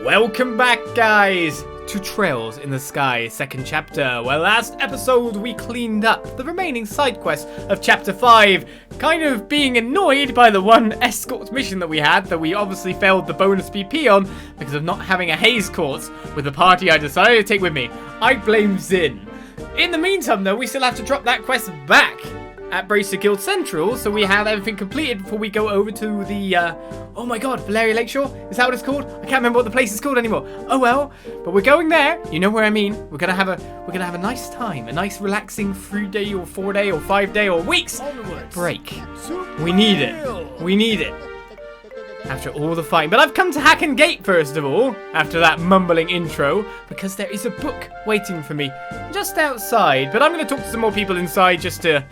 Welcome back, guys, to Trails in the Sky, second chapter. Well, last episode we cleaned up the remaining side quest of chapter 5, kind of being annoyed by the one escort mission that we had that we obviously failed the bonus BP on because of not having a haze course with the party I decided to take with me. I blame Zin. In the meantime, though, we still have to drop that quest back at Bracer Guild Central, so we have everything completed before we go over to the, oh my god, Valeria Lakeshore? Is that what it's called? I can't remember what the place is called anymore. Oh well, but we're going there. You know where I mean. We're gonna have a nice time, a nice relaxing 3-day or 4-day or 5-day or weeks break. We need it. We need it. After all the fighting. But I've come to Hacken Gate first of all, after that mumbling intro, because there is a book waiting for me just outside. But I'm gonna talk to some more people inside just to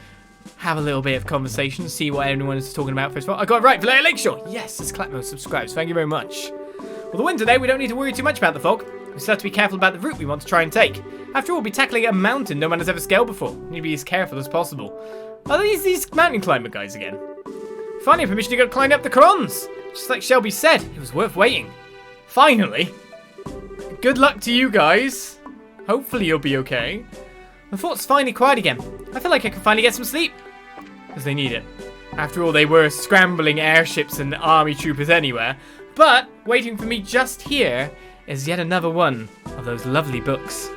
have a little bit of conversation, see what everyone is talking about first of all. I got it right, Valeria Lakeshore. Yes, it's Clapmo subscribes. Thank you very much. Well, the win today, we don't need to worry too much about the fog. We still have to be careful about the route we want to try and take. After all, we'll be tackling a mountain no man has ever scaled before. We need to be as careful as possible. Are these mountain climber guys again? Finally, permission to go climb up the Crons. Just like Shelby said, it was worth waiting. Finally. Good luck to you guys. Hopefully you'll be okay. The fort's finally quiet again. I feel like I can finally get some sleep. Because they need it. After all, they were scrambling airships and army troopers anywhere. But waiting for me just here is yet another one of those lovely books.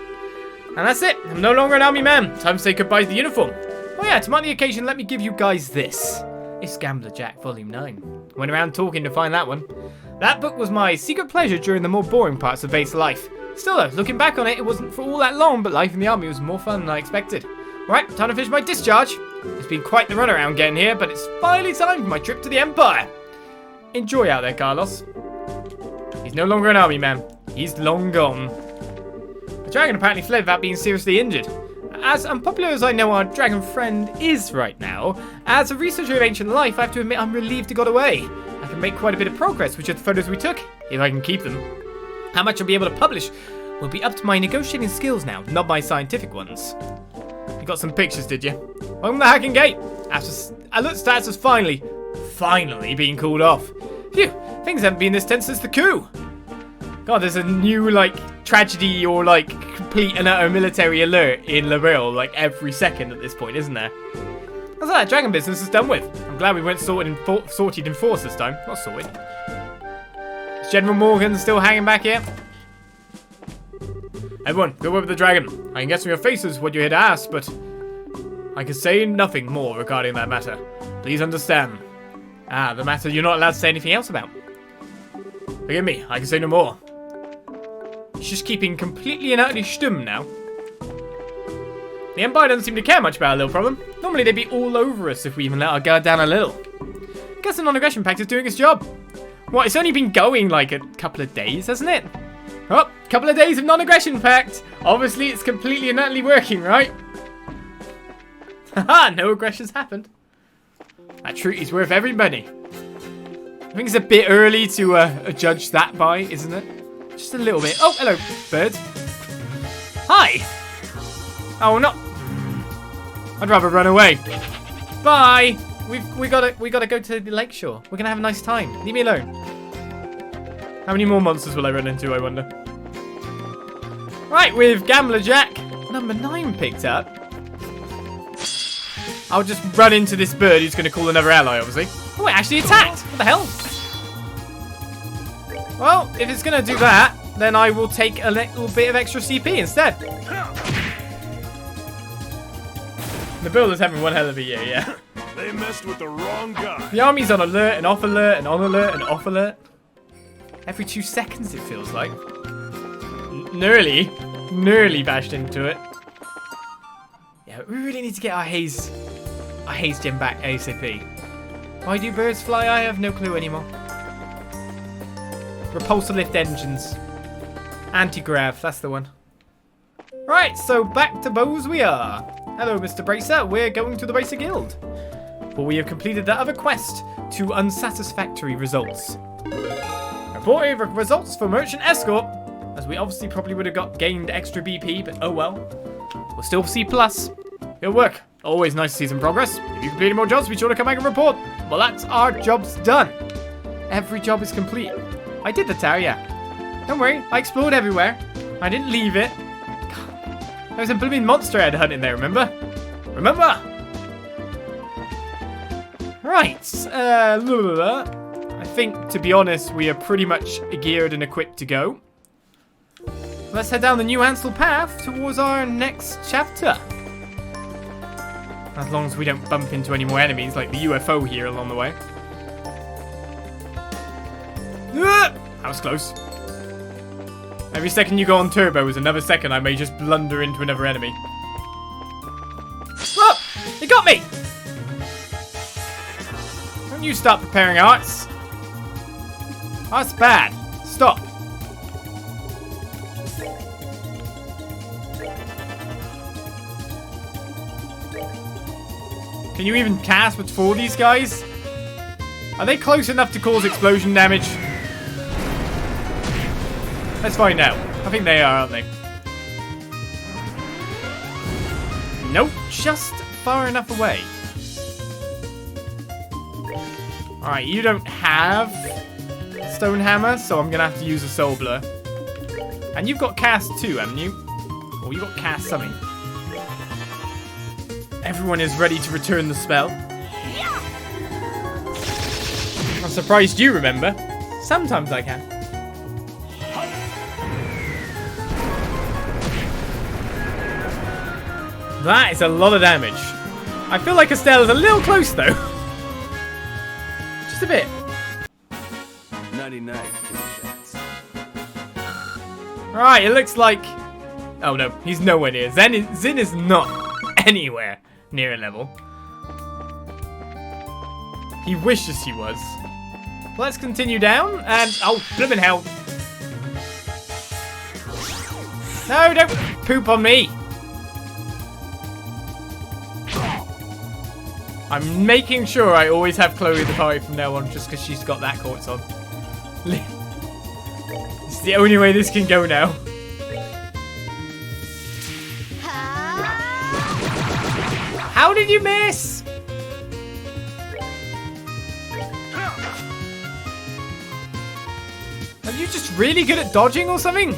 And that's it. I'm no longer an army man. Time to say goodbye to the uniform. Oh yeah, to mark the occasion, let me give you guys this. It's Gambler Jack, Volume 9. Went around talking to find that one. That book was my secret pleasure during the more boring parts of base life. Still though, looking back on it, it wasn't for all that long, but life in the army was more fun than I expected. Right, time to finish my discharge. It's been quite the runaround getting here, but it's finally time for my trip to the Empire. Enjoy out there, Carlos. He's no longer an army man. He's long gone. The dragon apparently fled without being seriously injured. As unpopular as I know our dragon friend is right now, as a researcher of ancient life, I have to admit I'm relieved he got away. I can make quite a bit of progress with just the photos we took, if I can keep them. How much I'll be able to publish will be up to my negotiating skills now, not my scientific ones. You got some pictures, did you? Welcome to Hacken Gate. Alert status has finally being called off. Phew, things haven't been this tense since the coup. God, there's a new, tragedy or, complete and utter military alert in Labril, every second at this point, isn't there? That's that dragon business is done with. I'm glad we weren't sorted in force this time. Not sorted. Is General Morgan still hanging back here? Everyone, go over the dragon. I can guess from your faces what you're here to ask, but I can say nothing more regarding that matter. Please understand. The matter you're not allowed to say anything else about. Forgive me, I can say no more. He's just keeping completely and utterly stum now. The Empire doesn't seem to care much about a little problem. Normally they'd be all over us if we even let our guard down a little. Guess the non-aggression pact is doing its job. What, it's only been going a couple of days, hasn't it? Oh, couple of days of non-aggression pact. Obviously it's completely and utterly working, right? Haha, no aggressions happened. That treaty's worth every penny. I think it's a bit early to judge that by, isn't it? Just a little bit. Oh, hello, bird. Hi. Oh, not. I'd rather run away. Bye. We gotta go to the lakeshore. We're gonna have a nice time. Leave me alone. How many more monsters will I run into, I wonder? Right, with Gambler Jack, number 9 picked up. I'll just run into this bird who's gonna call another ally, obviously. Oh, it actually attacked. What the hell? Well, if it's going to do that, then I will take a little bit of extra CP instead. The builder's having one hell of a year, yeah. They messed with the wrong guy. The army's on alert and off alert and on alert and off alert. Every 2 seconds, it feels like. Nearly bashed into it. Yeah, we really need to get our haze gem back ASAP. Why do birds fly? I have no clue anymore. Repulsor lift engines. Anti-grav, that's the one. Right, so back to Bose we are. Hello, Mr. Bracer. We're going to the Bracer Guild. But we have completed that other quest to unsatisfactory results. Reporting results for Merchant Escort. As we obviously probably would have gained extra BP, but oh well. We'll still C+. Good work. Always nice to see some progress. If you completed more jobs, be sure to come back and report. Well, that's our jobs done. Every job is complete. I did the tower, yeah. Don't worry, I explored everywhere. I didn't leave it. God, there was a blooming monster I had hunting there, remember? Remember? Right, I think, to be honest, we are pretty much geared and equipped to go. Let's head down the New Hansel path towards our next chapter. As long as we don't bump into any more enemies like the UFO here along the way. That was close. Every second you go on turbo is another second I may just blunder into another enemy. Oh! They got me! Don't you start preparing arts. That's bad. Stop. Can you even cast before these guys? Are they close enough to cause explosion damage? Let's find out. I think they are, aren't they? Nope, just far enough away. Alright, you don't have Stone Hammer, so I'm gonna have to use a Soul Blur. And you've got cast too, haven't you? Or you got cast something. Everyone is ready to return the spell. I'm surprised you remember. Sometimes I can. That is a lot of damage. I feel like Estelle is a little close though. Just a bit. 99. Alright, it looks like... Oh no, he's nowhere near. Zin is not anywhere near a level. He wishes he was. Let's continue down and... Oh, blimmin' hell. No, don't poop on me. I'm making sure I always have Chloe the party from now on just because she's got that quartz on. It's the only way this can go now. How did you miss? Are you just really good at dodging or something?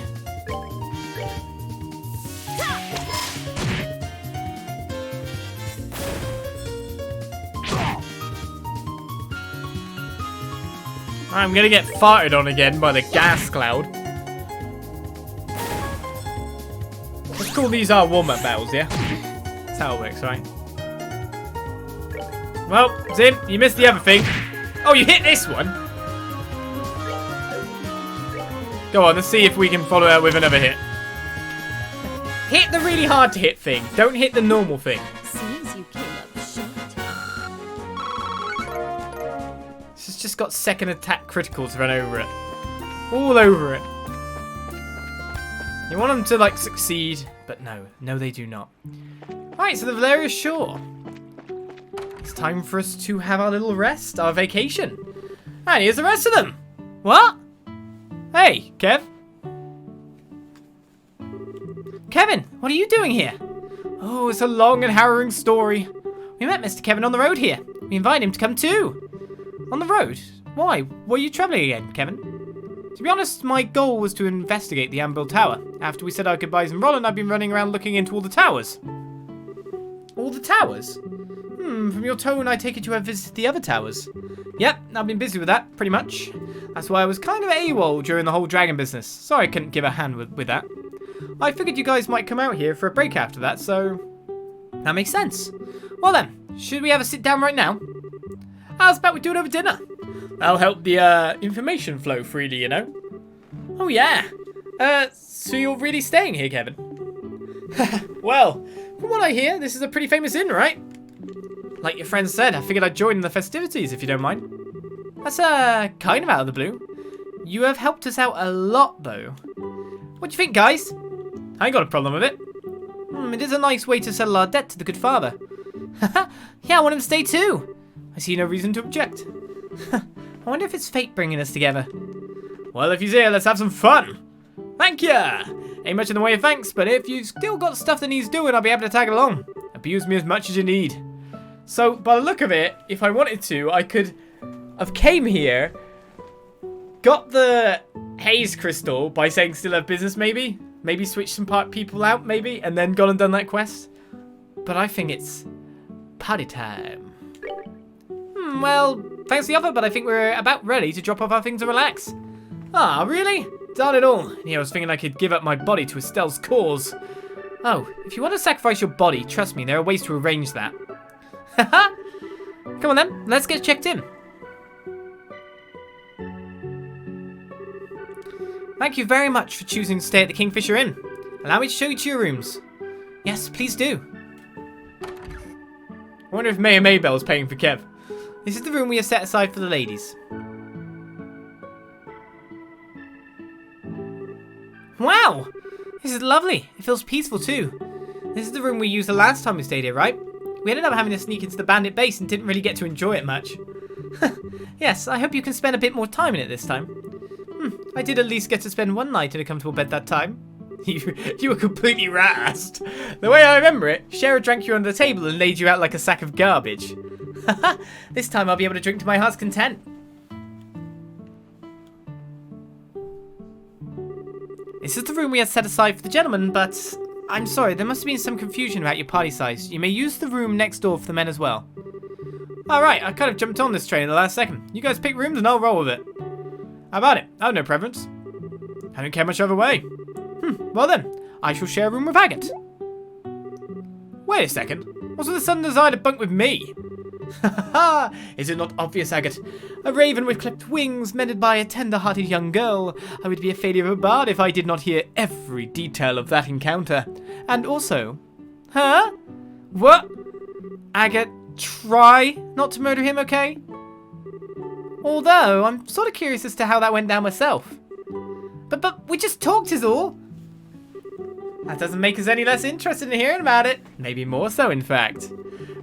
I'm gonna get farted on again by the gas cloud. Let's call these our warm-up battles, yeah? That's how it works, right? Well, Zin, you missed the other thing. Oh, you hit this one? Go on, let's see if we can follow that with another hit. Hit the really hard to hit thing. Don't hit the normal thing. Seems you came up short. This has just got second attack criticals run over it. All over it. You want them to, like, succeed, but no. No, they do not. Right, so the Valeria's Shore. It's time for us to have our little rest, our vacation. And here's the rest of them. What? Hey, Kev. Kevin, what are you doing here? Oh, it's a long and harrowing story. We met Mr. Kevin on the road here. We invited him to come too. On the road? Why? Were you travelling again, Kevin? To be honest, my goal was to investigate the Ambil Tower. After we said our goodbyes in Roland, I've been running around looking into all the towers. All the towers? From your tone, I take it you have visited the other towers. Yep, I've been busy with that, pretty much. That's why I was kind of AWOL during the whole dragon business. Sorry I couldn't give a hand with that. I figured you guys might come out here for a break after that, so... That makes sense. Well then, should we have a sit down right now? How's about we do it over dinner? That'll help the information flow freely, you know. Oh yeah. So you're really staying here, Kevin? Well, from what I hear, this is a pretty famous inn, right? Like your friend said, I figured I'd join in the festivities if you don't mind. That's kind of out of the blue. You have helped us out a lot, though. What do you think, guys? I ain't got a problem with it. It is a nice way to settle our debt to the good father. Yeah, I want him to stay too. I see no reason to object. I wonder if it's fate bringing us together. Well, if he's here, let's have some fun. Thank ya. Ain't much in the way of thanks, but if you've still got stuff that needs doing, I'll be happy to tag along. Abuse me as much as you need. So, by the look of it, if I wanted to, I could have came here got the haze crystal by saying still have business, maybe? Maybe switch some people out, maybe? And then gone and done that quest? But I think it's party time. Well, thanks for the offer, but I think we're about ready to drop off our things and relax. Ah, really? Darn it all. Yeah, I was thinking I could give up my body to Estelle's cause. Oh, if you want to sacrifice your body, trust me, there are ways to arrange that. Haha! Come on then, let's get checked in. Thank you very much for choosing to stay at the Kingfisher Inn. Allow me to show you to your rooms. Yes, please do. I wonder if Maybell's paying for Kev. This is the room we have set aside for the ladies. Wow! This is lovely. It feels peaceful too. This is the room we used the last time we stayed here, right? We ended up having to sneak into the bandit base and didn't really get to enjoy it much. Yes, I hope you can spend a bit more time in it this time. I did at least get to spend one night in a comfortable bed that time. You were completely rat-assed. The way I remember it, Shara drank you under the table and laid you out like a sack of garbage. This time I'll be able to drink to my heart's content. This is the room we had set aside for the gentlemen, but I'm sorry, there must have been some confusion about your party size. You may use the room next door for the men as well. Alright, I kind of jumped on this train in the last second. You guys pick rooms and I'll roll with it. How about it? I have no preference. I don't care much either way. Well then, I shall share a room with Agate. Wait a second. What's with the sudden desire to bunk with me? Ha! Is it not obvious, Agate? A raven with clipped wings, mended by a tender-hearted young girl. I would be a failure of a bard if I did not hear every detail of that encounter. And also... Huh? What? Agate, try not to murder him, okay? Although, I'm sort of curious as to how that went down myself. But we just talked is all. That doesn't make us any less interested in hearing about it. Maybe more so, in fact.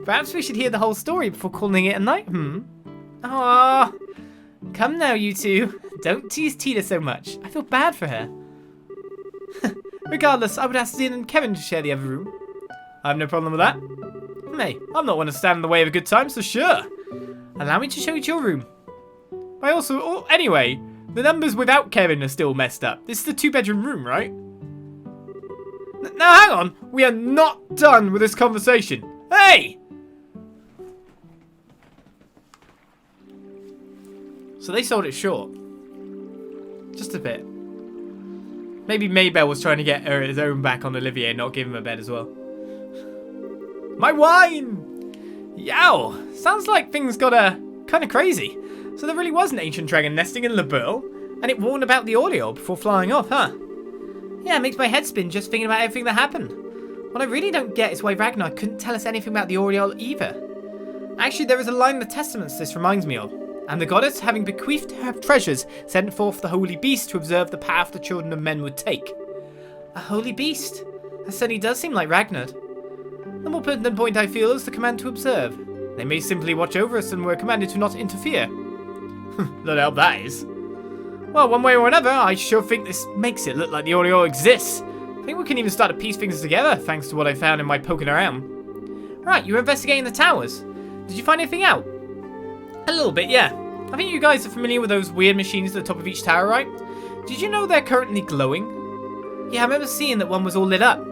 Perhaps we should hear the whole story before calling it a night, Aww. Come now, you two. Don't tease Tina so much. I feel bad for her. Regardless, I would ask Zin and Kevin to share the other room. I have no problem with that. Hey, I'm not one to stand in the way of a good time, so sure. Allow me to show you to your room. Anyway, the numbers without Kevin are still messed up. This is the 2-bedroom room, right? Now hang on, we are not done with this conversation. Hey! So they sold it short. Just a bit. Maybe Maybell was trying to get his own back on Olivier and not give him a bed as well. My wine! Yow! Sounds like things got kind of crazy. So there really was an ancient dragon nesting in Labourle, and it warned about the audio before flying off, huh? Yeah, it makes my head spin just thinking about everything that happened. What I really don't get is why Ragnar couldn't tell us anything about the Oriole either. Actually, there is a line in the Testaments this reminds me of. And the goddess, having bequeathed her treasures, sent forth the holy beast to observe the path the children of men would take. A holy beast? That certainly does seem like Ragnar. The more pertinent point I feel is the command to observe. They may simply watch over us and we're commanded to not interfere. Not help that is. Well, one way or another, I sure think this makes it look like the Oriole exists. I think we can even start to piece things together, thanks to what I found in my poking around. Right, you were investigating the towers. Did you find anything out? A little bit, yeah. I think you guys are familiar with those weird machines at the top of each tower, right? Did you know they're currently glowing? Yeah, I remember seeing that one was all lit up.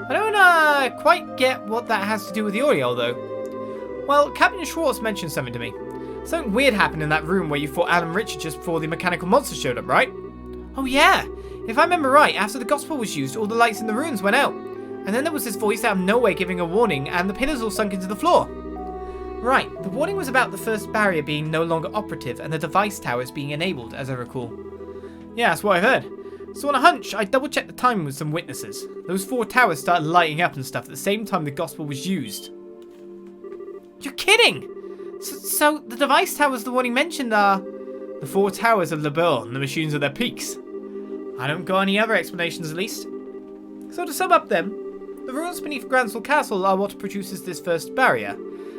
I don't quite get what that has to do with the Oriole, though. Well, Captain Schwartz mentioned something to me. Something weird happened in that room where you fought Alan Richard just before the mechanical monster showed up, right? Oh yeah! If I remember right, after the gospel was used, all the lights in the rooms went out. And then there was this voice out of nowhere giving a warning, and the pillars all sunk into the floor. Right, the warning was about the first barrier being no longer operative and the device towers being enabled, as I recall. Yeah, that's what I heard. So on a hunch, I double-checked the timing with some witnesses. Those 4 towers started lighting up and stuff at the same time the gospel was used. You're kidding! So the device towers the warning mentioned are... the 4 towers of Labourle and the machines at their peaks. I don't got any other explanations, at least. So to sum up then, the ruins beneath Gransell Castle are what produces this first barrier.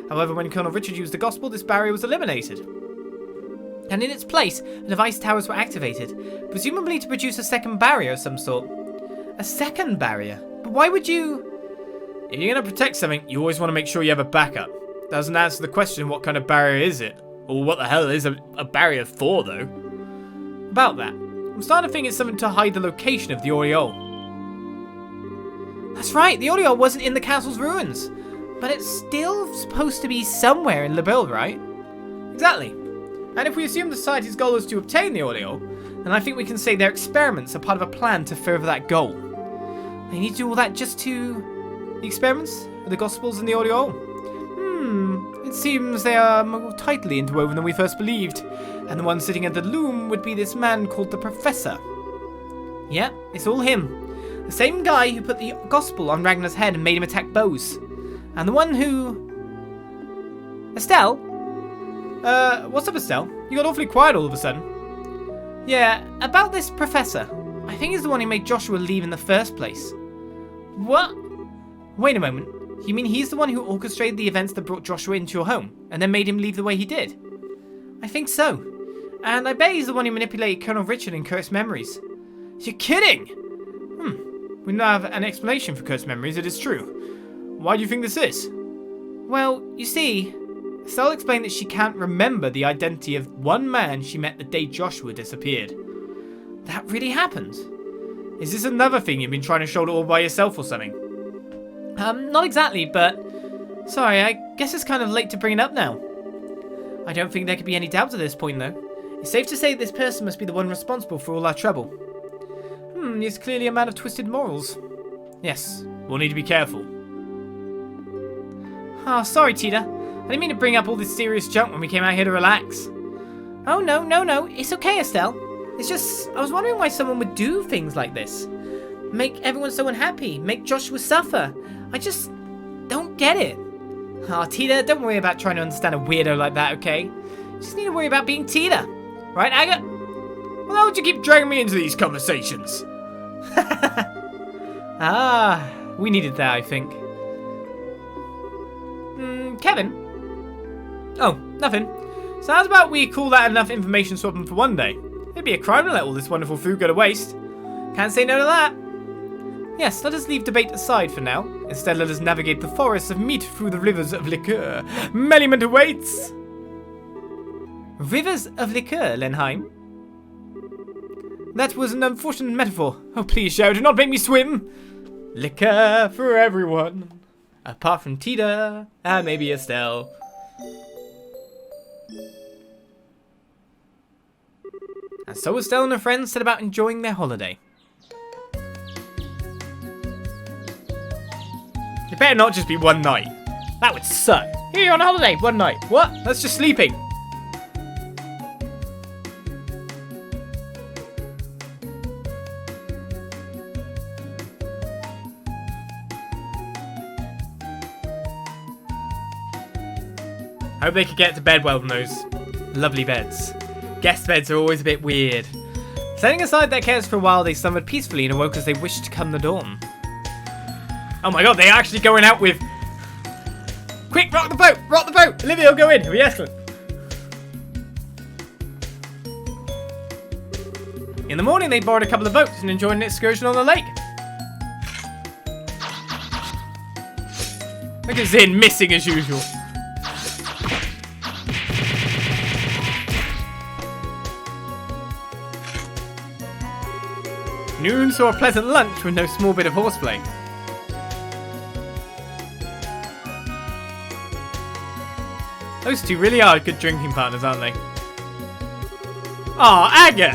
However, when Colonel Richard used the gospel, this barrier was eliminated. And in its place, the device towers were activated, presumably to produce a second barrier of some sort. A second barrier? But why would you... If you're going to protect something, you always want to make sure you have a backup. Doesn't answer the question what kind of barrier is it? Or what the hell is a barrier for, though? About that, I'm starting to think it's something to hide the location of the aureole. That's right, the aureole wasn't in the castle's ruins. But it's still supposed to be somewhere in Liberl, right? Exactly. And if we assume the society's goal is to obtain the aureole, then I think we can say their experiments are part of a plan to further that goal. They need to do all that just to... The experiments? The Gospels and the aureole? It seems they are more tightly interwoven than we first believed. And the one sitting at the loom would be this man called the Professor. Yeah, it's all him. The same guy who put the Gospel on Ragnar's head and made him attack Bose. And the one who... Estelle? What's up, Estelle? You got awfully quiet all of a sudden. Yeah, about this Professor. I think he's the one who made Joshua leave in the first place. What? Wait a moment. You mean he's the one who orchestrated the events that brought Joshua into your home, and then made him leave the way he did? I think so. And I bet he's the one who manipulated Colonel Richard and cursed memories. You're kidding! We don't have an explanation for cursed memories, it is true. Why do you think this is? Well, you see, Estelle explained that she can't remember the identity of one man she met the day Joshua disappeared. That really happened? Is this another thing you've been trying to shoulder all by yourself or something? Not exactly, but... Sorry, I guess it's kind of late to bring it up now. I don't think there could be any doubt at this point, though. It's safe to say this person must be the one responsible for all our trouble. He's clearly a man of twisted morals. Yes, we'll need to be careful. Oh, sorry, Tita. I didn't mean to bring up all this serious junk when we came out here to relax. Oh, no. It's okay, Estelle. It's just, I was wondering why someone would do things like this. Make everyone so unhappy. Make Joshua suffer. I just don't get it. Oh, Tita, don't worry about trying to understand a weirdo like that, okay? You just need to worry about being Tita. Right, Aga? Well, how would you keep dragging me into these conversations? We needed that, I think. Kevin? Oh, nothing. So how's about we call that enough information swapping for one day? It'd be a crime to let all this wonderful food go to waste. Can't say no to that. Yes, let us leave debate aside for now. Instead, let us navigate the forests of meat through the rivers of liqueur. Merriment awaits! Rivers of liqueur, Lenheim? That was an unfortunate metaphor. Oh, please, Shao, do not make me swim! Liquor for everyone. Apart from Tita, and maybe Estelle. And so Estelle and her friends set about enjoying their holiday. It better not just be one night. That would suck. Here you're on holiday, one night. What? That's just sleeping. I hope they could get to bed well in those lovely beds. Guest beds are always a bit weird. Setting aside their cares for a while, they slumbered peacefully and awoke as they wished to come the dawn. Oh my god, they're actually going out with... Quick, rock the boat! Rock the boat! Olivia will go in. It'll be excellent. In the morning, they borrowed a couple of boats and enjoyed an excursion on the lake. Look at Zin missing as usual. Noon saw a pleasant lunch with no small bit of horseplay. Those two really are good drinking partners, aren't they? Aw, Aga!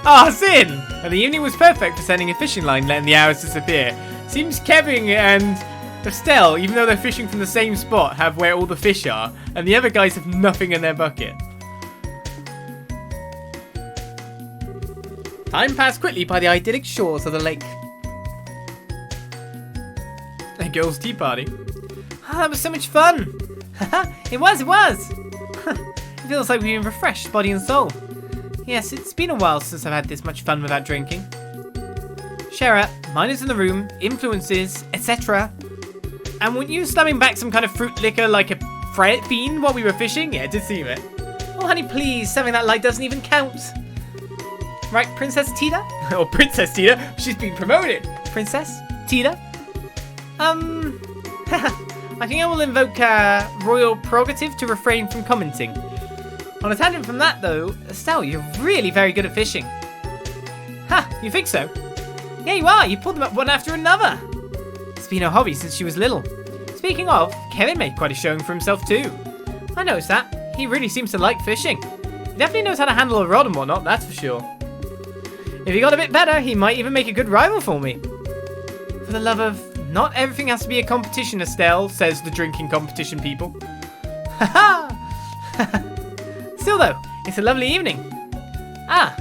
Aw, Zin! Well, the evening was perfect for sending a fishing line, letting the hours disappear. Seems Kevin and Estelle, even though they're fishing from the same spot, have where all the fish are, and the other guys have nothing in their bucket. Time passed quickly by the idyllic shores of the lake. A girls' tea party. Ah, that was so much fun! It was! It feels like we've been refreshed, body and soul. Yes, it's been a while since I've had this much fun without drinking. Shara, minors in the room, influences, etc. And weren't you slamming back some kind of fruit liquor like a fiend while we were fishing? Yeah, it did seem it. Oh, honey, please, something that light doesn't even count. Right, Princess Tita? Or Princess Tita? She's been promoted. Princess Tita? I think I will invoke royal prerogative to refrain from commenting. On a tangent from that though, Estelle, you're really very good at fishing. Ha, you think so? Yeah, you are. You pulled them up one after another. It's been her hobby since she was little. Speaking of, Kevin made quite a showing for himself too. I noticed that. He really seems to like fishing. He definitely knows how to handle a rod and whatnot, that's for sure. If he got a bit better, he might even make a good rival for me. For the love of... Not everything has to be a competition, Estelle, says the drinking competition people. Haha! Still though, it's a lovely evening. Ah.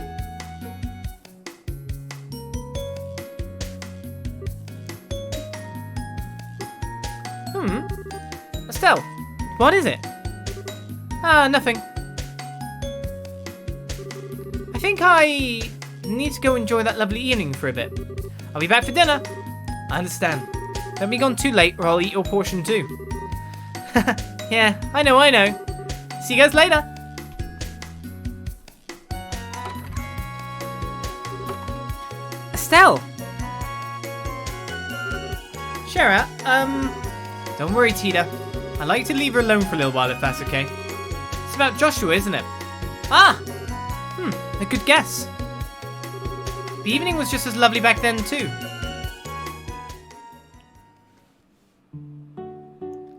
Estelle, what is it? Ah, nothing. I think I need to go enjoy that lovely evening for a bit. I'll be back for dinner. I understand. Don't be gone too late or I'll eat your portion too. Yeah, I know. See you guys later. Estelle! Shara, don't worry, Tita. I'd like to leave her alone for a little while if that's okay. It's about Joshua, isn't it? Ah! A good guess. The evening was just as lovely back then too.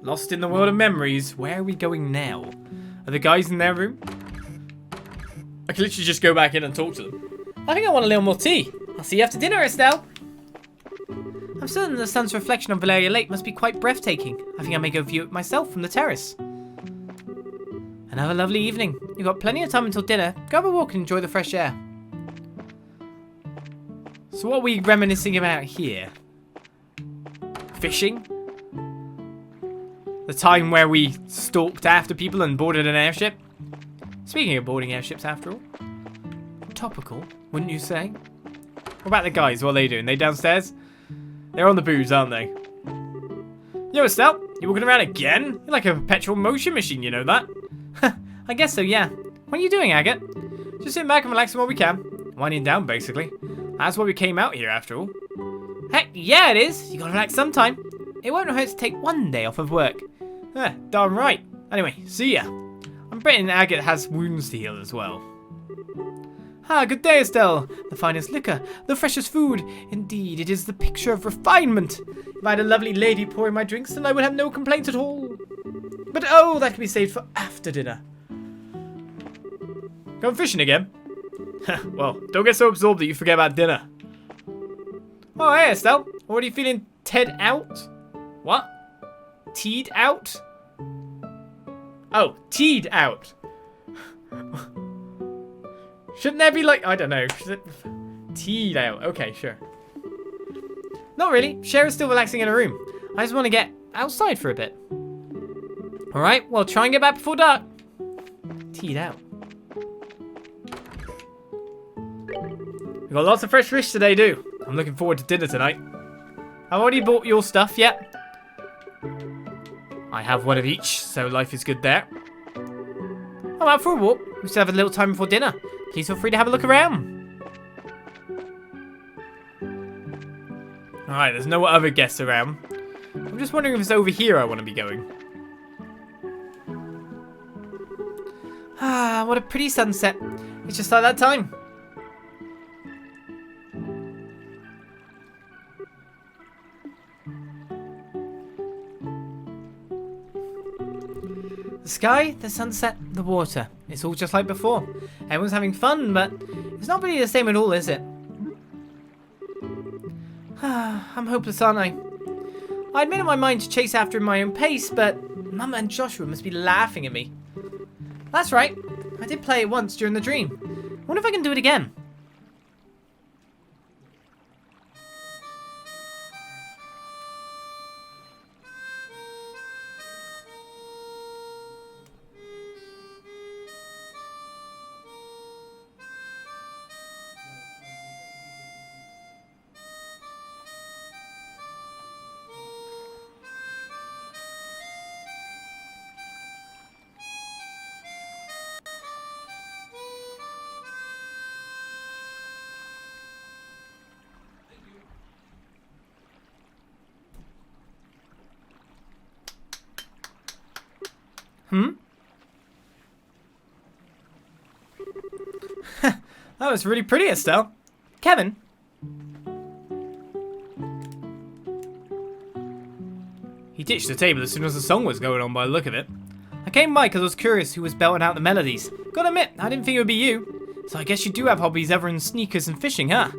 Lost in the world of memories. Where are we going now? Are the guys in their room? I can literally just go back in and talk to them. I think I want a little more tea. I'll see you after dinner, Estelle. I'm certain the sun's reflection on Valeria Lake must be quite breathtaking. I think I may go view it myself from the terrace. Another lovely evening. You've got plenty of time until dinner. Go have a walk and enjoy the fresh air. So what are we reminiscing about here? Fishing? The time where we stalked after people and boarded an airship? Speaking of boarding airships, after all. Topical, wouldn't you say? What about the guys? What are they doing? They downstairs? They're on the booze, aren't they? Yo, Estelle, you walking around again? You're like a perpetual motion machine, you know that? I guess so, yeah. What are you doing, Agate? Just sitting back and relaxing while we can. Winding down, basically. That's why we came out here, after all. Heck, yeah, it is. You gotta relax sometime. It won't hurt to take one day off of work. Darn right. Anyway, see ya. I'm betting Agate has wounds to heal as well. Ah, good day, Estelle. The finest liquor, the freshest food. Indeed, it is the picture of refinement. If I had a lovely lady pouring my drinks, then I would have no complaints at all. But oh, that can be saved for after dinner. Going fishing again? Well, don't get so absorbed that you forget about dinner. Oh, hey, Estelle. Already feeling Ted out? What? Teed out? Oh, teed out. Shouldn't there be like, I don't know. Teed out. Okay, sure. Not really. Shara's still relaxing in her room. I just want to get outside for a bit. Alright, well, try and get back before dark. Teed out. We've got lots of fresh fish today, do. I'm looking forward to dinner tonight. I've already bought your stuff, yet. I have one of each, so life is good there. I'm out for a walk. We still have a little time before dinner. Please feel free to have a look around. Alright, there's no other guests around. I'm just wondering if it's over here I want to be going. Ah, what a pretty sunset. It's just like that time. The sky, the sunset, the water. It's all just like before. Everyone's having fun, but it's not really the same at all, is it? I'm hopeless, aren't I? I'd made up my mind to chase after in my own pace, but Mum and Joshua must be laughing at me. That's right. I did play it once during the dream. I wonder if I can do it again. That was really pretty, Estelle. Kevin? He ditched the table as soon as the song was going on by the look of it. I came by because I was curious who was belting out the melodies. Gotta admit, I didn't think it would be you. So I guess you do have hobbies other than sneakers and fishing, huh?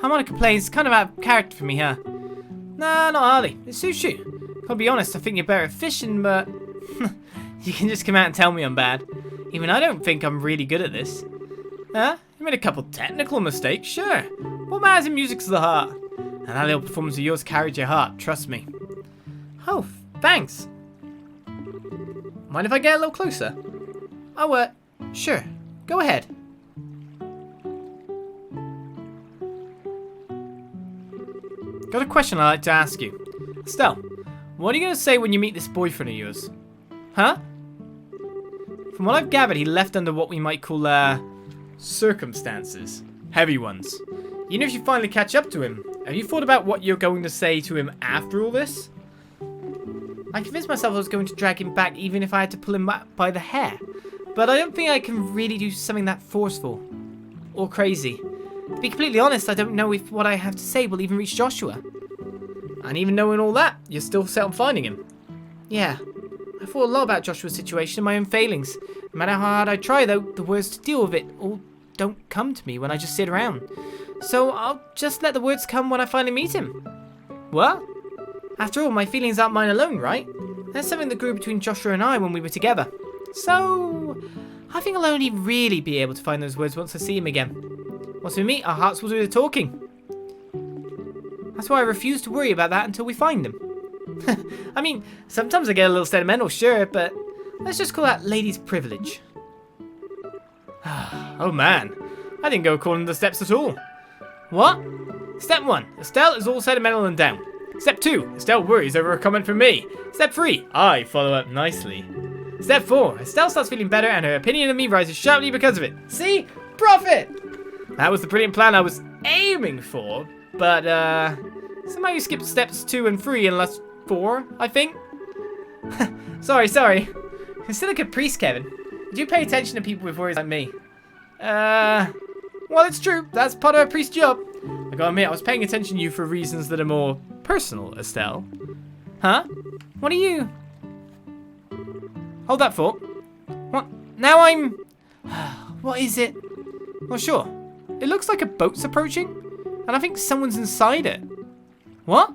Harmonica playing is kind of out of character for me, huh? Nah, not hardly. It suits you. Gotta be honest, I think you're better at fishing, but... you can just come out and tell me I'm bad. Even I don't think I'm really good at this. Huh? You made a couple technical mistakes, sure. What matters in music's the heart. And that little performance of yours carried your heart, trust me. Oh, thanks. Mind if I get a little closer? Oh, sure. Go ahead. Got a question I'd like to ask you. Estelle, what are you going to say when you meet this boyfriend of yours? Huh? From what I've gathered, he left under what we might call, circumstances. Heavy ones. You know, if you finally catch up to him, have you thought about what you're going to say to him after all this? I convinced myself I was going to drag him back even if I had to pull him back by the hair. But I don't think I can really do something that forceful. Or crazy. To be completely honest, I don't know if what I have to say will even reach Joshua. And even knowing all that, you're still set on finding him. Yeah. I thought a lot about Joshua's situation and my own failings. No matter how hard I try, though, the words to deal with it all don't come to me when I just sit around. So I'll just let the words come when I finally meet him. What? After all, my feelings aren't mine alone, right? There's something that grew between Joshua and I when we were together. So, I think I'll only really be able to find those words once I see him again. Once we meet, our hearts will do the talking. That's why I refuse to worry about that until we find him. I mean, sometimes I get a little sentimental, sure, but let's just call that lady's privilege. Oh man, I didn't go according to the steps at all. What? Step 1, Estelle is all sentimental and down. Step 2, Estelle worries over a comment from me. Step 3, I follow up nicely. Step 4, Estelle starts feeling better and her opinion of me rises sharply because of it. See? Profit! That was the brilliant plan I was aiming for, but somehow you skipped steps 2 and 3 unless 4, I think. Sorry. You're still a caprice, Kevin. You do pay attention to people with worries like me. Well, it's true. That's part of a priest's job. I gotta admit, I was paying attention to you for reasons that are more personal, Estelle. Huh? What are you? Hold that thought. What? Now I'm... What is it? Well, sure. It looks like a boat's approaching, and I think someone's inside it. What?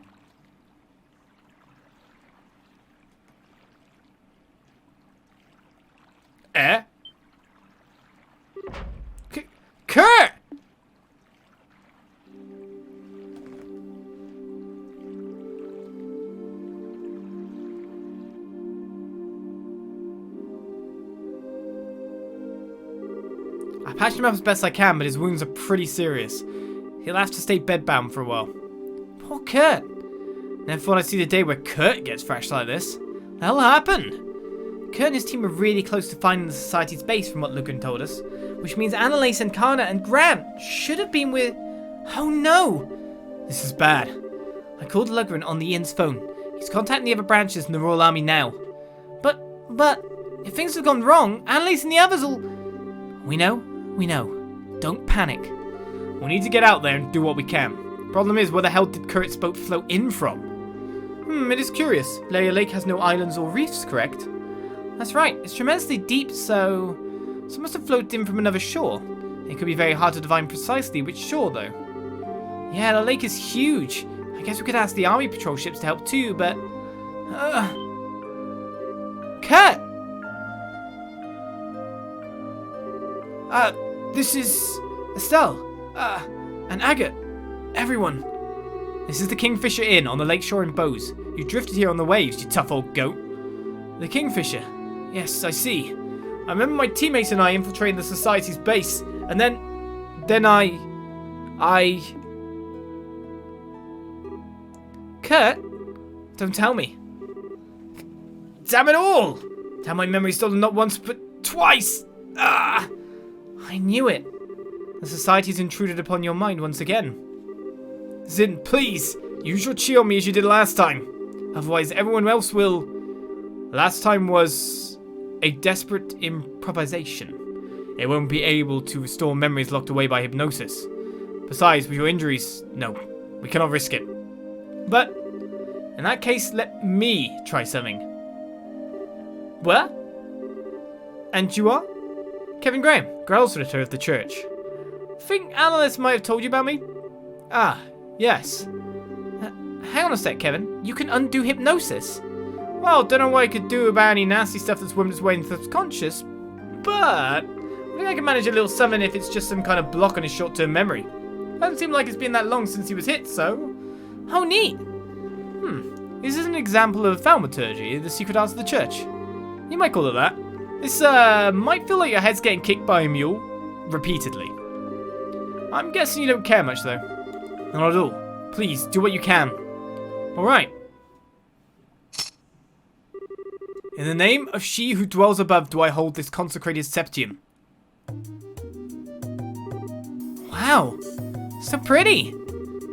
Kurt! I patched him up as best I can, but his wounds are pretty serious. He'll have to stay bedbound for a while. Poor Kurt. Never thought I'd see the day where Kurt gets thrashed like this. The hell happened? Kurt and his team are really close to finding the Society's base from what Lucan told us, which means Annalise and Kana and Grant should have been with... Oh no! This is bad. I called Lugren on the inn's phone. He's contacting the other branches in the Royal Army now. But, if things have gone wrong, Annalise and the others will... We know. Don't panic. We need to get out there and do what we can. Problem is, where the hell did Kurt's boat float in from? It is curious. Layer Lake has no islands or reefs, correct? That's right. It's tremendously deep, so it must have floated in from another shore. It could be very hard to define precisely which shore, though. Yeah, the lake is huge. I guess we could ask the army patrol ships to help too, but... Kurt! This is... Estelle. And Agate. Everyone. This is the Kingfisher Inn on the lakeshore in Bose. You drifted here on the waves, you tough old goat. The Kingfisher. Yes, I see. I remember my teammates and I infiltrating the Society's base, and then I... Kurt? Don't tell me. Damn it all! Damn, my memory stolen not once, but twice! I knew it. The Society's intruded upon your mind once again. Zin, please, use your chi on me as you did last time. Otherwise, everyone else will... Last time was a desperate improvisation. It won't be able to restore memories locked away by hypnosis. Besides, with your injuries, no, we cannot risk it. But, in that case, let me try something. What? And you are? Kevin Graham, grounds auditor of the church. Think analysts might have told you about me? Ah, yes. Hang on a sec, Kevin. You can undo hypnosis? Well, don't know what I could do about any nasty stuff that's wormed its way into the subconscious, but I think I can manage a little something if it's just some kind of block on his short-term memory. Doesn't seem like it's been that long since he was hit, so... How neat! Is this an example of thaumaturgy, the secret arts of the church? You might call it that. This, might feel like your head's getting kicked by a mule, repeatedly. I'm guessing you don't care much, though. Not at all. Please, do what you can. Alright. In the name of she who dwells above do I hold this consecrated septium. Wow. So pretty.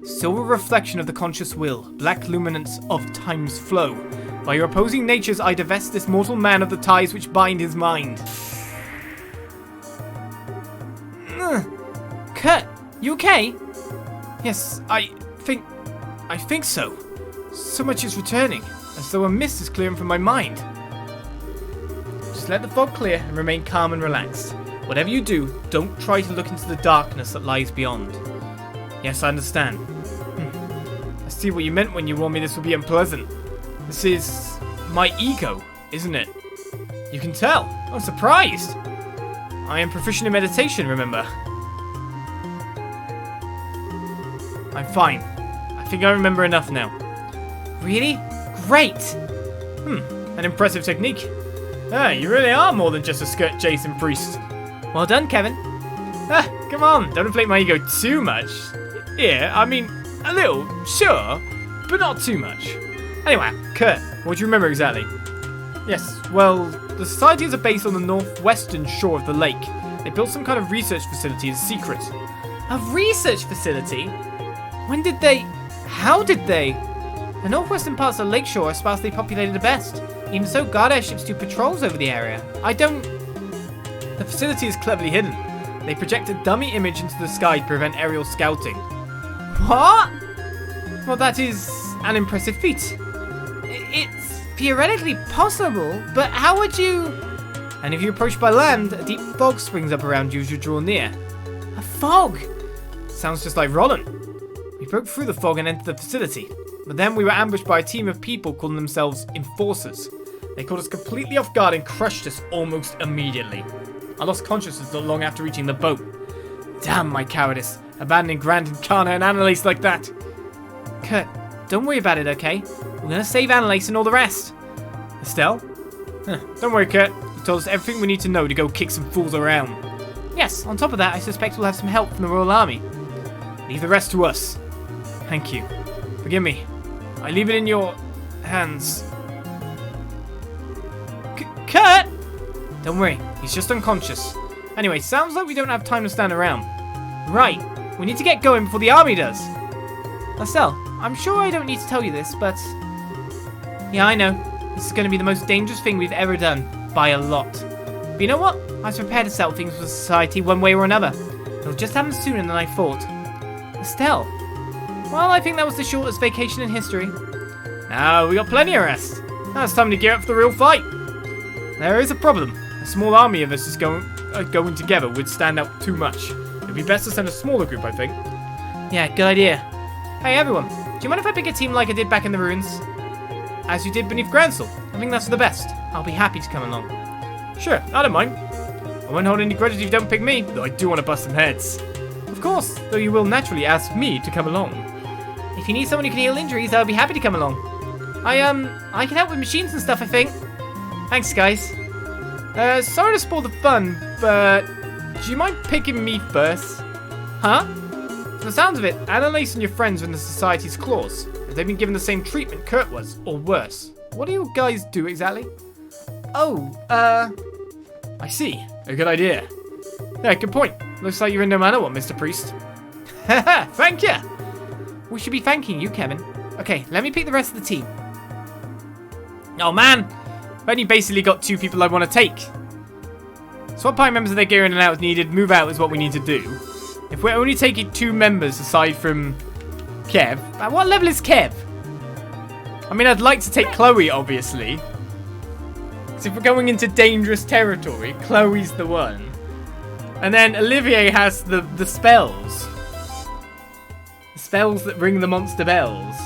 Silver reflection of the conscious will, black luminance of time's flow. By your opposing natures I divest this mortal man of the ties which bind his mind. Kurt, you okay? Yes, I think so. So much is returning, as though a mist is clearing from my mind. Just let the fog clear and remain calm and relaxed. Whatever you do, don't try to look into the darkness that lies beyond. Yes, I understand. I see what you meant when you warned me this would be unpleasant. This is my ego, isn't it? You can tell. I'm surprised. I am proficient in meditation, remember? I'm fine. I think I remember enough now. Really? Great! An impressive technique. Ah, you really are more than just a skirt Jason priest. Well done, Kevin. Ah, come on, don't inflate my ego too much. Yeah, I mean, a little, sure, but not too much. Anyway, Kurt, what do you remember exactly? Yes, well, the societies are based on the northwestern shore of the lake. They built some kind of research facility as a secret. A research facility? When did they... How did they... The northwestern parts of the lakeshore are sparsely populated at best. Even so, guard airships do patrols over the area. The facility is cleverly hidden. They project a dummy image into the sky to prevent aerial scouting. What? Well, that is an impressive feat. It's theoretically possible, but how would you... And if you approach by land, a deep fog springs up around you as you draw near. A fog? Sounds just like Roland. We broke through the fog and entered the facility. But then we were ambushed by a team of people calling themselves Enforcers. They caught us completely off guard and crushed us almost immediately. I lost consciousness not long after reaching the boat. Damn my cowardice, abandoning Grant and Kana and Annalise like that. Kurt, don't worry about it, okay? We're gonna save Annalise and all the rest. Estelle? Don't worry, Kurt. You told us everything we need to know to go kick some fools around. Yes, on top of that, I suspect we'll have some help from the Royal Army. Leave the rest to us. Thank you. Forgive me. I leave it in your hands. Kurt! Don't worry, he's just unconscious. Anyway, sounds like we don't have time to stand around. Right, we need to get going before the army does. Estelle, I'm sure I don't need to tell you this, but... Yeah, I know. This is going to be the most dangerous thing we've ever done. By a lot. But you know what? I was prepared to settle things with society one way or another. It'll just happen sooner than I thought. Estelle. Well, I think that was the shortest vacation in history. Now, we got plenty of rest. Now it's time to gear up for the real fight. There is a problem. A small army of us is going together would stand out too much. It'd be best to send a smaller group, I think. Yeah, good idea. Hey, everyone. Do you mind if I pick a team like I did back in the ruins? As you did beneath Gransel. I think that's for the best. I'll be happy to come along. Sure, I don't mind. I won't hold any grudges if you don't pick me, though I do want to bust some heads. Of course, though you will naturally ask me to come along. If you need someone who can heal injuries, I'll be happy to come along. I can help with machines and stuff, I think. Thanks, guys. Sorry to spoil the fun, but do you mind picking me first? Huh? From the sounds of it, Annalise and your friends are in the Society's claws. Have they been given the same treatment Kurt was, or worse? What do you guys do exactly? Oh, I see. A good idea. Yeah, good point. Looks like you're in no matter what, Mr. Priest. Haha, thank you! We should be thanking you, Kevin. Okay, let me pick the rest of the team. Oh man, I've only basically got 2 people I want to take. Swap party members of their gear in and out as needed. Move out is what we need to do. If we're only taking 2 members aside from Kev. At what level is Kev? I mean, I'd like to take Chloe, obviously. Because if we're going into dangerous territory, Chloe's the one. And then Olivier has the spells. The spells that ring the monster bells.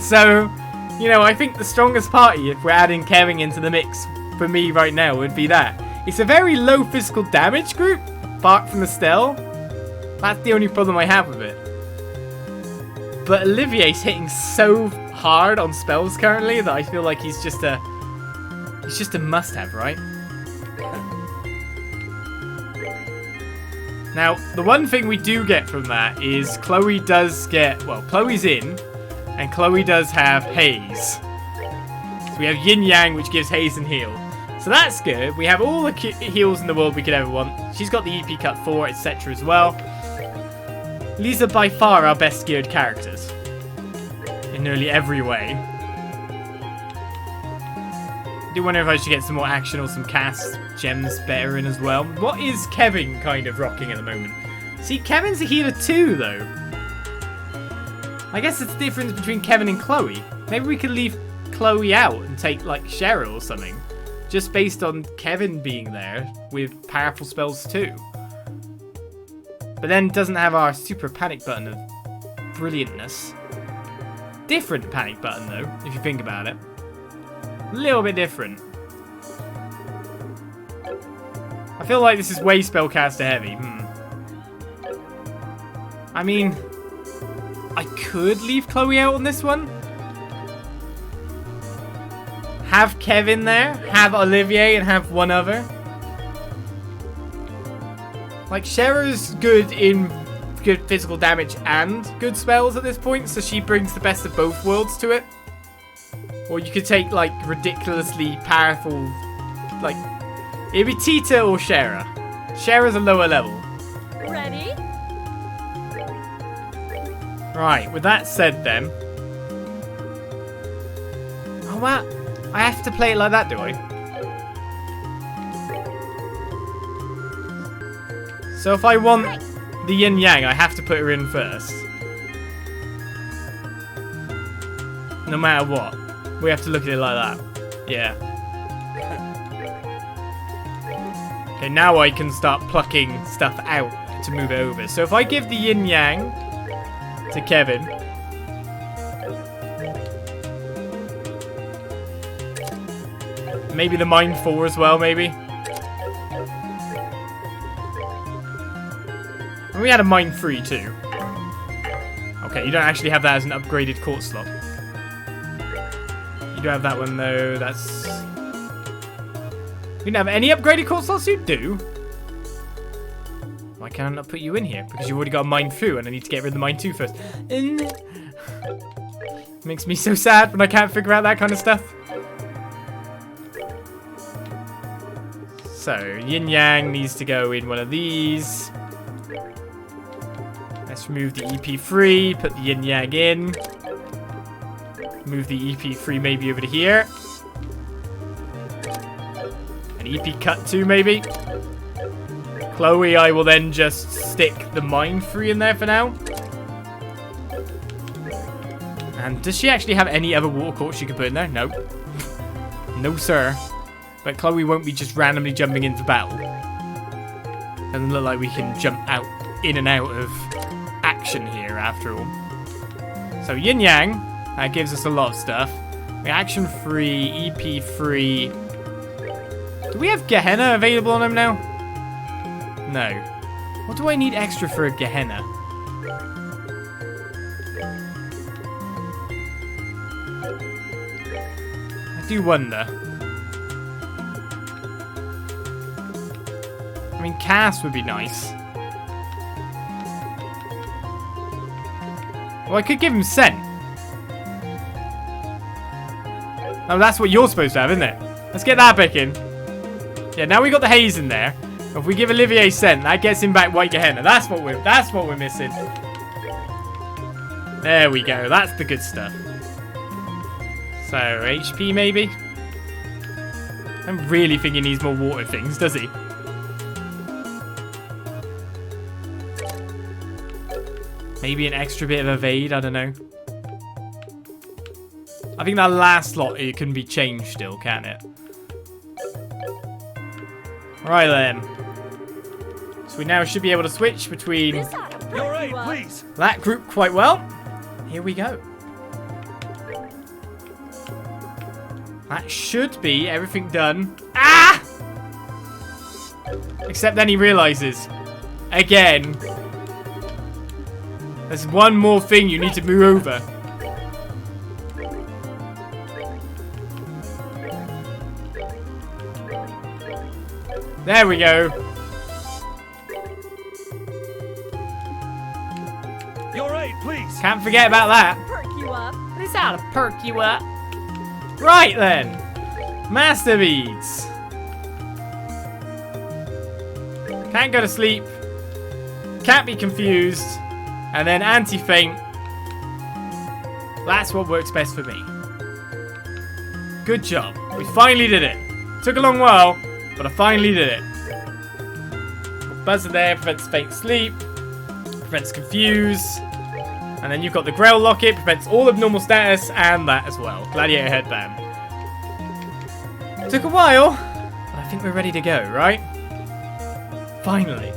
So, you know, I think the strongest party, if we're adding Kevin into the mix, for me right now, would be that. It's a very low physical damage group, apart from Estelle. That's the only problem I have with it. But Olivier's hitting so hard on spells currently that I feel like he's just a must-have, right? Now, the one thing we do get from that is Chloe does get, well, Chloe's in, and Chloe does have haze. So we have yin yang, which gives haze and heal. So that's good. We have all the heals in the world we could ever want. She's got the EP cut 4, etc. as well. These are by far our best geared characters. In nearly every way. I do wonder if I should get some more action or some cast gems better in as well. What is Kevin kind of rocking at the moment? See, Kevin's a healer too, though. I guess it's the difference between Kevin and Chloe. Maybe we could leave Chloe out and take, like, Cheryl or something. Just based on Kevin being there with powerful spells too. But then doesn't have our super panic button of brilliantness. Different panic button though, if you think about it. A little bit different. I feel like this is way spellcaster heavy. I mean, I could leave Chloe out on this one. Have Kevin there, have Olivier, and have one other. Like, Cheryl's good in good physical damage and good spells at this point, so she brings the best of both worlds to it. Or you could take, like, ridiculously powerful, like, it'd be Tita or Shara. Shara's a lower level. Ready? Right, with that said then. Oh, wow. I have to play it like that, do I? So if I want the yin yang, I have to put her in first. No matter what. We have to look at it like that. Yeah. Okay, now I can start plucking stuff out to move it over. So if I give the yin yang to Kevin. Maybe the Mind 4 as well, maybe. And we had a Mind 3 too. Okay, you don't actually have that as an upgraded court slot. You do have that one though, that's... You didn't have any upgraded court slots? You do? Why can't I not put you in here? Because you've already got a Mind 2 and I need to get rid of the Mind 2 first. Makes me so sad when I can't figure out that kind of stuff. So, yin yang needs to go in one of these. Let's remove the EP3, put the yin yang in. Move the EP3 maybe over to here. An EP cut 2 maybe. Chloe, I will then just stick the Mind 3 in there for now. And does she actually have any other water courts she can put in there? Nope. No, sir. But Chloe won't be just randomly jumping into battle. Doesn't look like we can jump out, in and out of action here after all. So yin yang, that gives us a lot of stuff. Reaction free, EP free. Do we have Gehenna available on him now? No. What do I need extra for a Gehenna? I do wonder. I mean, cast would be nice. Well, I could give him scent. Oh, that's what you're supposed to have, isn't it? Let's get that back in. Yeah, now we got the haze in there. If we give Olivier scent, that gets him back white Gehenna. That's what we're missing. There we go. That's the good stuff. So, HP maybe? I don't really think he needs more water things, does he? Maybe an extra bit of evade, I don't know. I think that last slot, it can be changed still, can't it? Right then. So we now should be able to switch between You're right, please. that group quite well. Here we go. That should be everything done. Ah! Except then he realizes, again, there's one more thing you need to move over. There we go. You're right, please. Can't forget about that. Perk you up. This ought to perk you up. Right then. Master beads. Can't go to sleep. Can't be confused. And then anti-faint. That's what works best for me. Good job. We finally did it. Took a long while, but I finally did it. Buzzer there prevents faint sleep. Prevents confuse. And then you've got the Grail Locket, prevents all abnormal status, and that as well. Gladiator Headband. Took a while, but I think we're ready to go, right? Finally.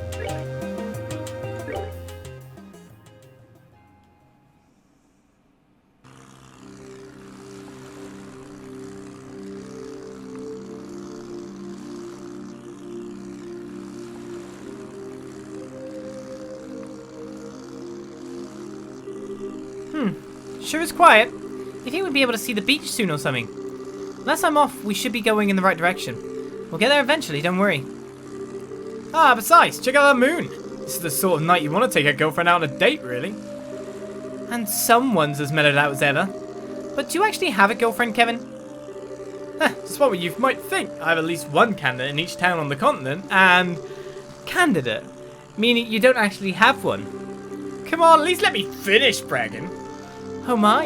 Sure is quiet. You think we'd be able to see the beach soon or something? Unless I'm off, we should be going in the right direction. We'll get there eventually, don't worry. Ah, besides, check out that moon. This is the sort of night you want to take a girlfriend out on a date, really. And someone's as mellowed out as ever. But do you actually have a girlfriend, Kevin? Despite what you might think, I have at least one candidate in each town on the continent, and... Candidate? Meaning you don't actually have one? Come on, at least let me finish bragging. Oh my.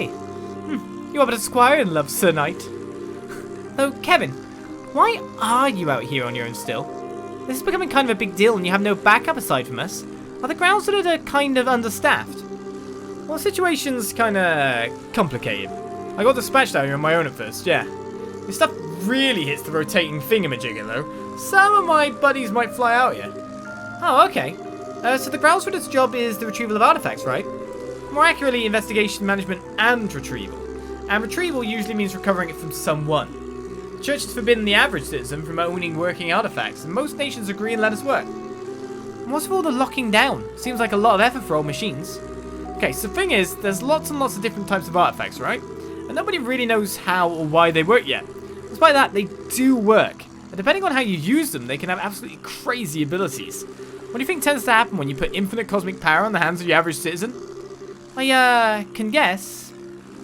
You are but a squire in love, Sir Knight. Though, Kevin, why are you out here on your own still? This is becoming kind of a big deal and you have no backup aside from us. Are the grounds kind of understaffed? Well, the situation's kind of complicated. I got dispatched out here on my own at first, yeah. This stuff really hits the rotating thingamajigger, though. Some of my buddies might fly out here. Oh, okay. So the grounds ridder's job is the retrieval of artifacts, right? More accurately, investigation, management, and retrieval. And retrieval usually means recovering it from someone. The church has forbidden the average citizen from owning working artifacts, and most nations agree and let us work. What's with all the locking down? Seems like a lot of effort for old machines. Okay, so the thing is, there's lots and lots of different types of artifacts, right? And nobody really knows how or why they work yet. Despite that, they do work. And depending on how you use them, they can have absolutely crazy abilities. What do you think tends to happen when you put infinite cosmic power in the hands of your average citizen? I can guess.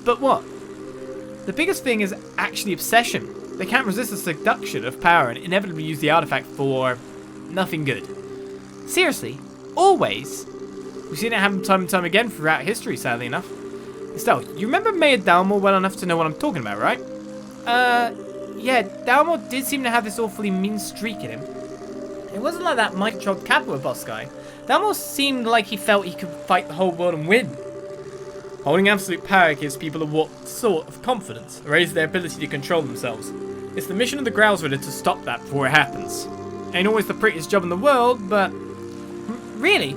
But what? The biggest thing is actually obsession. They can't resist the seduction of power and inevitably use the artifact for nothing good. Seriously? Always? We've seen it happen time and time again throughout history, sadly enough. Estelle, you remember Mayor Dalmor well enough to know what I'm talking about, right? Yeah, Dalmor did seem to have this awfully mean streak in him. It wasn't like that Mike Trod Capua boss guy. Dalmor seemed like he felt he could fight the whole world and win. Holding absolute power gives people a what sort of confidence, raise their ability to control themselves. It's the mission of the Growls Ridder to stop that before it happens. Ain't always the prettiest job in the world, but... Really?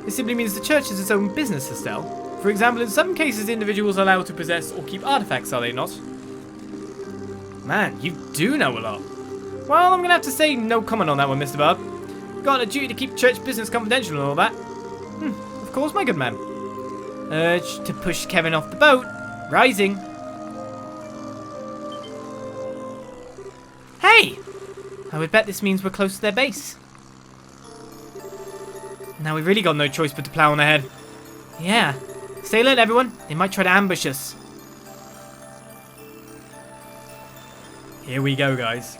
It simply means the church is its own business, Estelle. For example, in some cases, individuals are allowed to possess or keep artifacts, are they not? Man, you do know a lot. Well, I'm gonna have to say no comment on that one, Mr. Bard. Got a duty to keep church business confidential and all that. Of course, my good man. Urge to push Kevin off the boat. Rising. Hey! I would bet this means we're close to their base. Now we've really got no choice but to plow on ahead. Yeah. Stay alert, everyone. They might try to ambush us. Here we go, guys.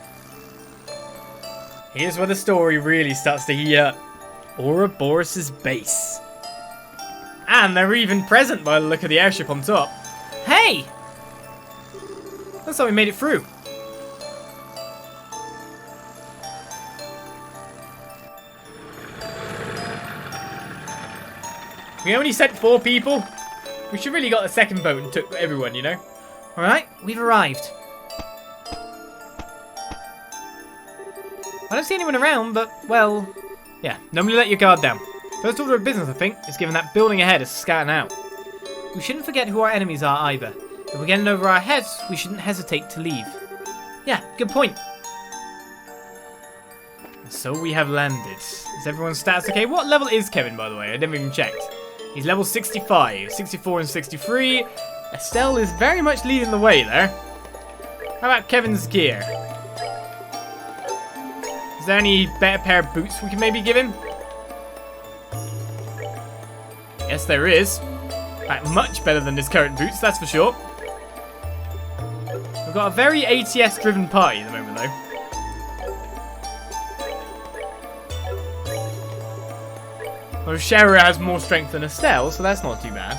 Here's where the story really starts to heat up. Ouroboros' base. And they're even present by the look of the airship on top. Hey! Looks like we made it through. We only sent 4 people. We should really got a second boat and took everyone, you know? Alright, we've arrived. I don't see anyone around, but, well... Yeah, normally let your guard down. First order of business, I think, is giving that building ahead a scan out. We shouldn't forget who our enemies are either. If we're getting over our heads, we shouldn't hesitate to leave. Yeah, good point. So we have landed. Is everyone's stats okay? What level is Kevin, by the way? I never even checked. He's level 65, 64 and 63. Estelle is very much leading the way there. How about Kevin's gear? Is there any better pair of boots we can maybe give him? Yes, there is. In fact, much better than his current boots, that's for sure. We've got a very ATS-driven party at the moment, though. Well, Shara has more strength than Estelle, so that's not too bad.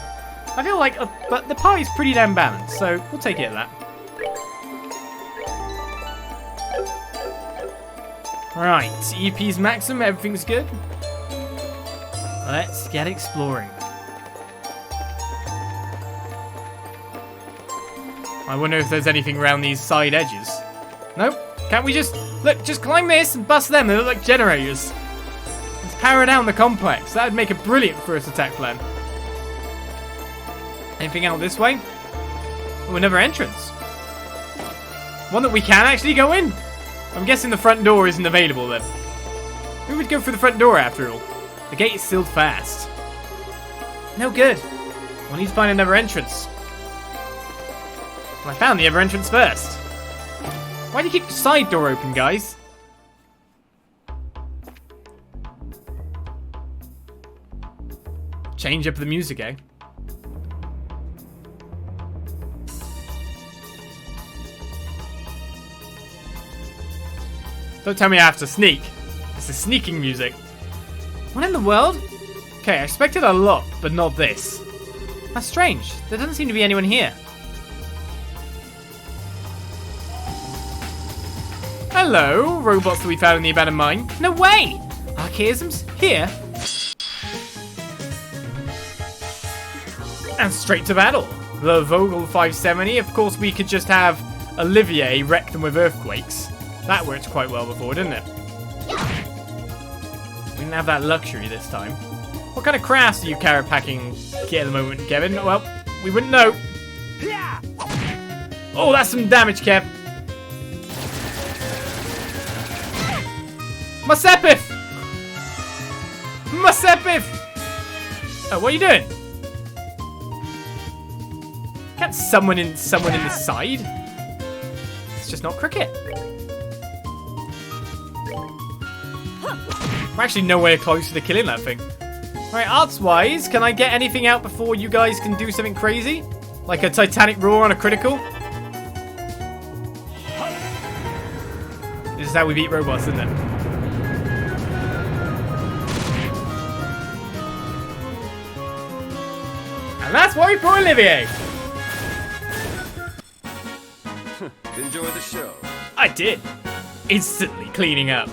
I feel like, but the party's pretty damn balanced, so we'll take it at that. Right, EP's maximum, everything's good. Let's get exploring. I wonder if there's anything around these side edges. Nope. Can't we just... Look, just climb this and bust them. They look like generators. Let's power down the complex. That would make a brilliant first attack plan. Anything out this way? Oh, another entrance. One that we can actually go in. I'm guessing the front door isn't available then. Who would go for the front door after all? The gate is sealed fast. No good. We'll need to find another entrance. Well, I found the other entrance first. Why do you keep the side door open, guys? Change up the music, eh? Don't tell me I have to sneak. It's the sneaking music. What in the world? Okay, I expected a lot, but not this. That's strange. There doesn't seem to be anyone here. Hello, robots that we found in the abandoned mine. No way! Archaisms? Here? And straight to battle. The Vogel 570. Of course, we could just have Olivier wreck them with earthquakes. That worked quite well before, didn't it? We didn't have that luxury this time. What kind of crafts do you carry packing kit at the moment, Kevin? Well, we wouldn't know. Oh, that's some damage, Kev. Masepif! Masepif! Oh, what are you doing? Can't someone in the side? It's just not cricket. We're actually nowhere close to killing that thing. Alright, arts-wise, can I get anything out before you guys can do something crazy? Like a Titanic roar on a critical? This is how we beat robots, isn't it? And that's why we brought Olivier! Enjoy the show. I did. Instantly cleaning up.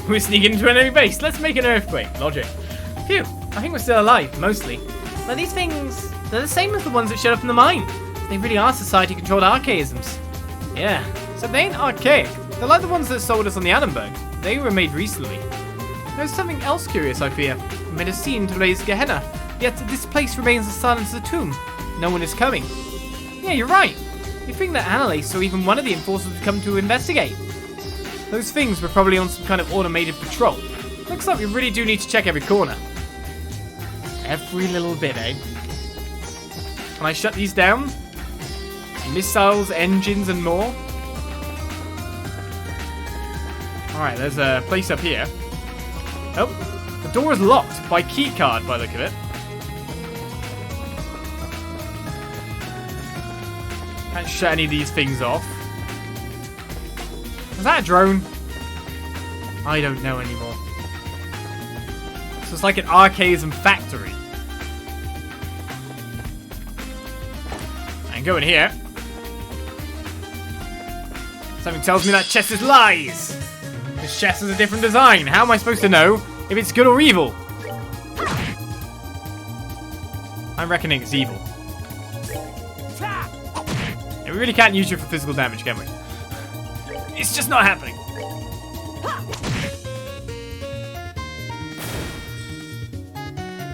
We're sneaking into an enemy base. Let's make an earthquake. Logic. Phew. I think we're still alive, mostly. But these things, they're the same as the ones that showed up in the mine. They really are society-controlled archaisms. Yeah. So they ain't archaic. They're like the ones that sold us on the Annenberg. They were made recently. There's something else curious, I fear. We made a scene to raise Gehenna, yet this place remains as silent as a tomb. No one is coming. Yeah, you're right. You'd think that Annalise or even one of the enforcers would come to investigate. Those things were probably on some kind of automated patrol. Looks like we really do need to check every corner. Every little bit, eh? Can I shut these down? Missiles, engines, and more? Alright, there's a place up here. Oh, the door is locked by keycard by the look of it. Can't shut any of these things off. Was that a drone? I don't know anymore. So it's like an archaism factory. And go in here. Something tells me that chest is lies. This chest has a different design. How am I supposed to know if it's good or evil? I'm reckoning it's evil. And we really can't use you for physical damage, can we? It's just not happening.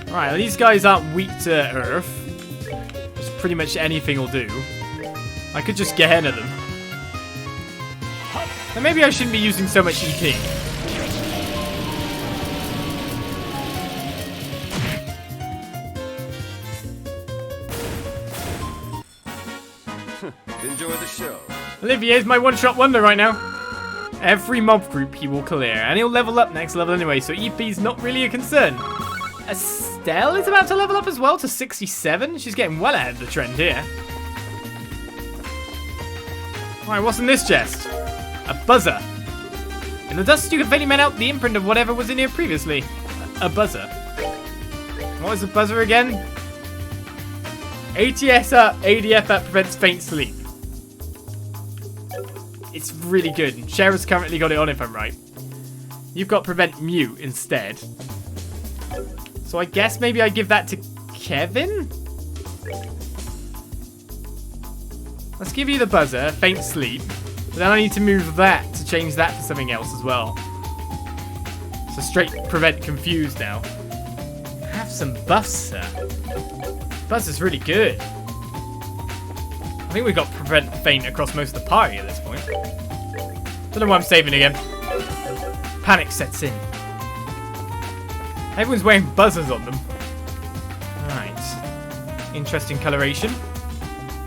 Alright, these guys aren't weak to earth. Just pretty much anything will do. I could just get ahead of them. And maybe I shouldn't be using so much EP. Enjoy the show. Olivier's my one-shot wonder right now. Every mob group he will clear, and he'll level up next level anyway, so EP's not really a concern. Estelle is about to level up as well to 67. She's getting well ahead of the trend here. Alright, what's in this chest? A buzzer. In the dust, you can faintly make out the imprint of whatever was in here previously. A buzzer. What is a buzzer again? ATS up, ADF up prevents faint sleep. It's really good. Shara's currently got it on if I'm right. You've got prevent mute instead. So I guess maybe I give that to Kevin? Let's give you the buzzer, faint sleep. But then I need to move that to change that to something else as well. So straight prevent confused now. Have some buffs, sir. Buzzer's really good. I think we've got prevent faint across most of the party at this point. Don't know why I'm saving again. Panic sets in. Everyone's wearing buzzers on them. Right. Interesting coloration.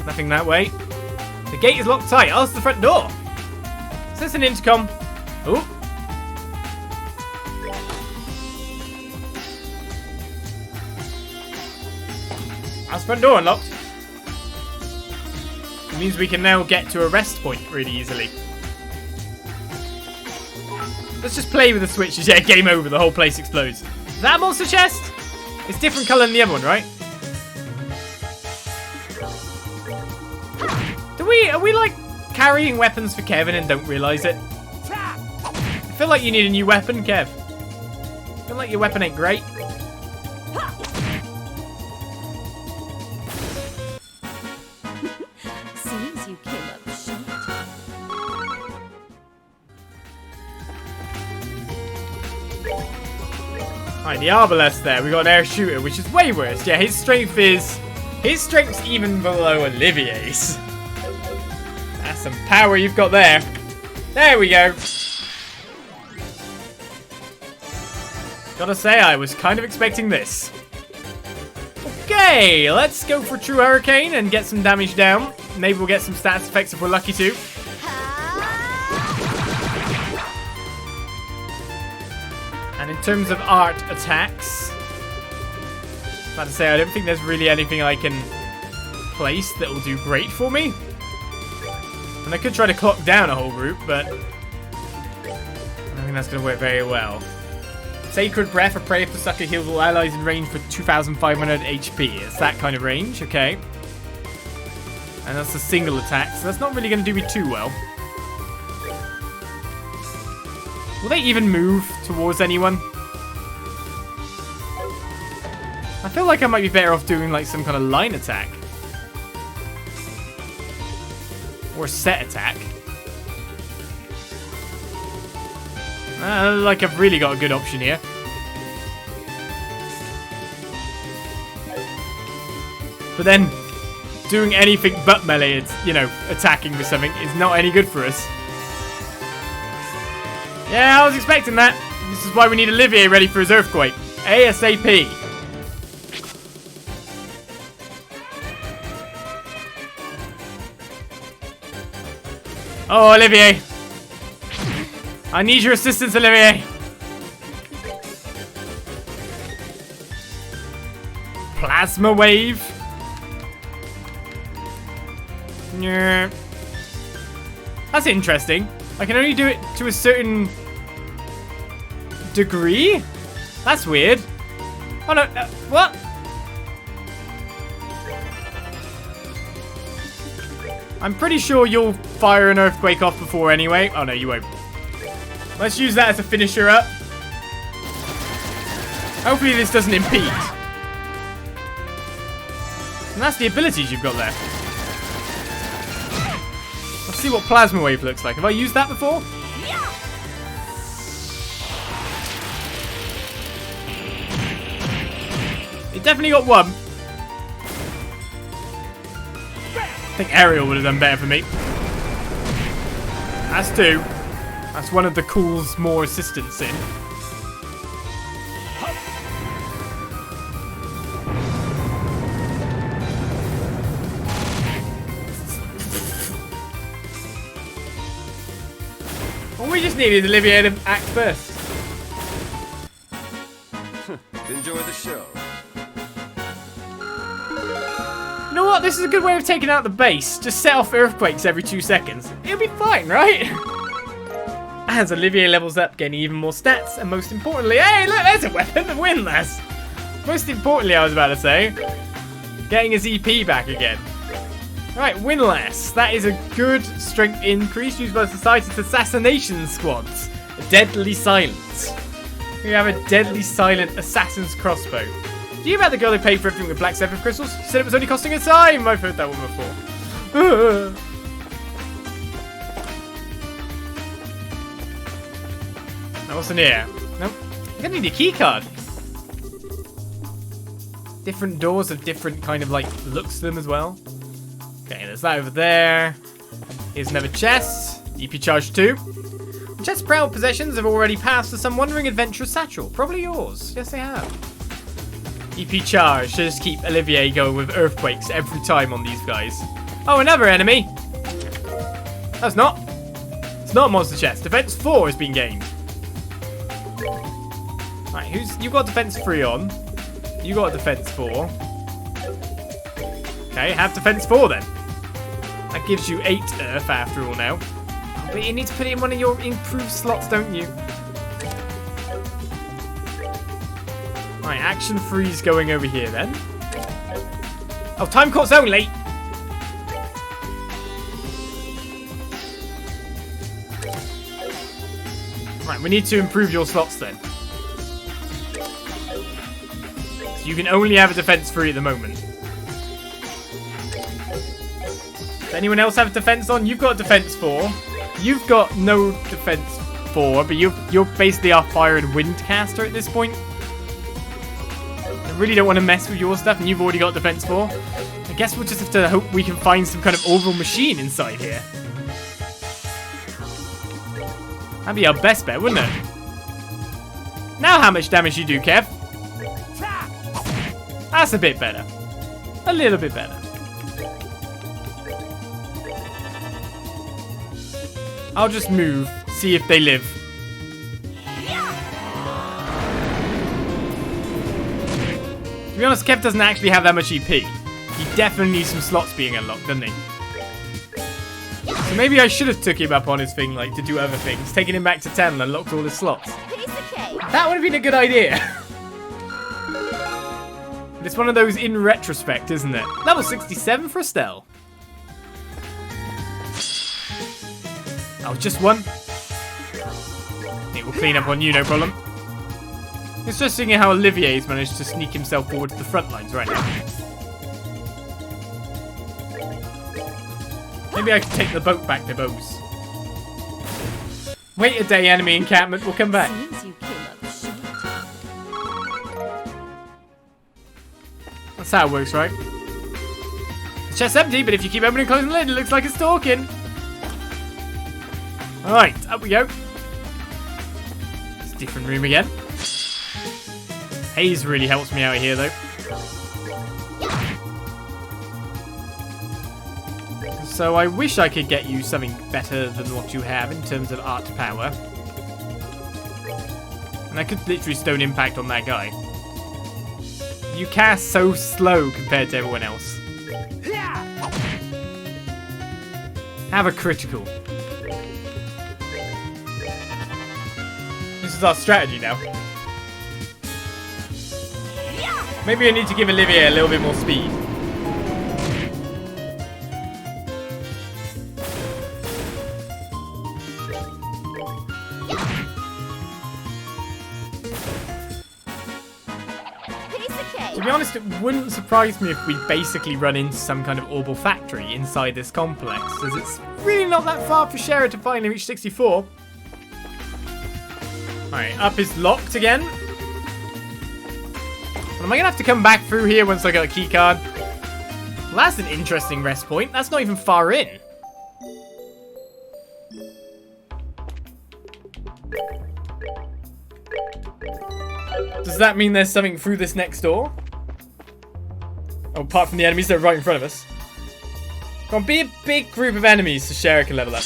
Nothing that way. The gate is locked tight. Oh, it's the front door. Is this an intercom? Oh. That's front door unlocked. It means we can now get to a rest point really easily. Let's just play with the switches. Yeah, game over. The whole place explodes. Is that a monster chest? It's different colour than the other one, right? Are we like carrying weapons for Kevin and don't realise it? I feel like you need a new weapon, Kev. I feel like your weapon ain't great. Seems you came up short. Alright, the arbalest there. We got an air shooter, which is way worse. Yeah, his strength's even below Olivier's. That's some power you've got there. There we go. Gotta say, I was kind of expecting this. Okay, let's go for True Hurricane and get some damage down. Maybe we'll get some stats effects if we're lucky to. And in terms of art attacks, about to say, I don't think there's really anything I can place that will do great for me. And I could try to clock down a whole group, but I don't think that's going to work very well. Sacred Breath, a Prey if the sucker heals all allies in range for 2,500 HP. It's that kind of range, okay. And that's a single attack, so that's not really going to do me too well. Will they even move towards anyone? I feel like I might be better off doing like some kind of line attack. Or set attack. Like I've really got a good option here. But then, doing anything but melee, it's, you know, attacking with something is not any good for us. Yeah, I was expecting that. This is why we need Olivier ready for his earthquake. ASAP. Oh, Olivier. I need your assistance, Olivier. Plasma wave. Yeah. That's interesting. I can only do it to a certain degree? That's weird. Oh no, what? I'm pretty sure you'll fire an earthquake off before anyway. Oh no, you won't. Let's use that as a finisher up. Hopefully this doesn't impede. And that's the abilities you've got there. Let's see what Plasma Wave looks like. Have I used that before? It definitely got one. I think Aerial would have done better for me. That's two. That's one of the calls more assistance in. Well, we just needed Olivier to act first. Enjoy the show. You know what? This is a good way of taking out the base. Just set off earthquakes every 2 seconds. It'll be fine, right? As Olivier levels up, getting even more stats, and most importantly, hey, look, there's a weapon, the windlass. Most importantly, I was about to say, getting his EP back again. Right, windlass. That is a good strength increase used by Society's assassination squads. A deadly silence. We have a deadly silent assassin's crossbow. Do you about the girl who paid for everything with black Zephyr crystals? She said it was only costing her time. I've heard that one before. Now what's in here? Nope. I'm gonna need a key card. Different doors have different kind of like looks to them as well. Okay, there's that over there. Here's another chest. EP charge 2. Chest's proud possessions have already passed to some wandering adventurous satchel. Probably yours. Yes, they have. EP charge. Should just keep Olivier going with earthquakes every time on these guys. Oh, another enemy. That's not. It's not a monster chest. Defense 4 has been gained. Right, you got defense 3 on. You got defense 4. Okay, have defense 4 then. That gives you 8 earth after all now. But you need to put it in one of your improved slots, don't you? Right, action freeze going over here then. Oh, time course only! Right, we need to improve your slots then. So you can only have a defense 3 at the moment. Does anyone else have a defense on? You've got a defense 4. You've got no defense 4, but you're basically our fire and wind caster at this point. I really don't want to mess with your stuff, and you've already got defense 4. I guess we'll just have to hope we can find some kind of overall machine inside here. That'd be our best bet, wouldn't it? Now how much damage you do, Kev? That's a bit better. A little bit better. I'll just move, see if they live. To be honest, Kev doesn't actually have that much EP. He definitely needs some slots being unlocked, doesn't he? So maybe I should have took him up on his thing, like, to do other things. Taking him back to 10 and unlocked all his slots. That would have been a good idea. But it's one of those in retrospect, isn't it? Level 67 for Estelle. Oh, just one? It will clean up on you, no problem. It's just seeing how Olivier's managed to sneak himself forward to the front lines right now. Maybe I can take the boat back to Bose. Wait a day, enemy encampment. We'll come back. Seems you came up short. That's how it works, right? The chest's empty, but if you keep opening and closing the lid, it looks like it's talking. Alright, up we go. It's a different room again. Haze really helps me out here, though. So I wish I could get you something better than what you have in terms of art power. And I could literally stone impact on that guy. You cast so slow compared to everyone else. Have a critical. This is our strategy now. Maybe I need to give Olivier a little bit more speed. To be honest, it wouldn't surprise me if we basically run into some kind of orbital factory inside this complex, as it's really not that far for Shara to finally reach 64. Alright, up is locked again. And am I going to have to come back through here once I got a key card? Well, that's an interesting rest point. That's not even far in. Does that mean there's something through this next door? Oh, apart from the enemies that are right in front of us. Come on, be a big group of enemies so Shara can level up.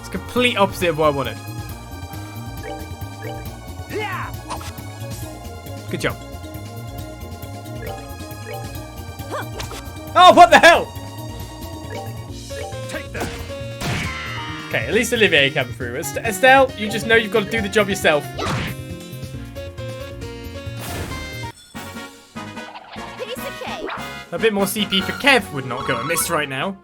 It's complete opposite of what I wanted. Good job. Oh, what the hell? Take that. Okay, at least Olivier came through. Estelle, you just know you've got to do the job yourself. Piece of cake. A bit more CP for Kev would not go amiss right now.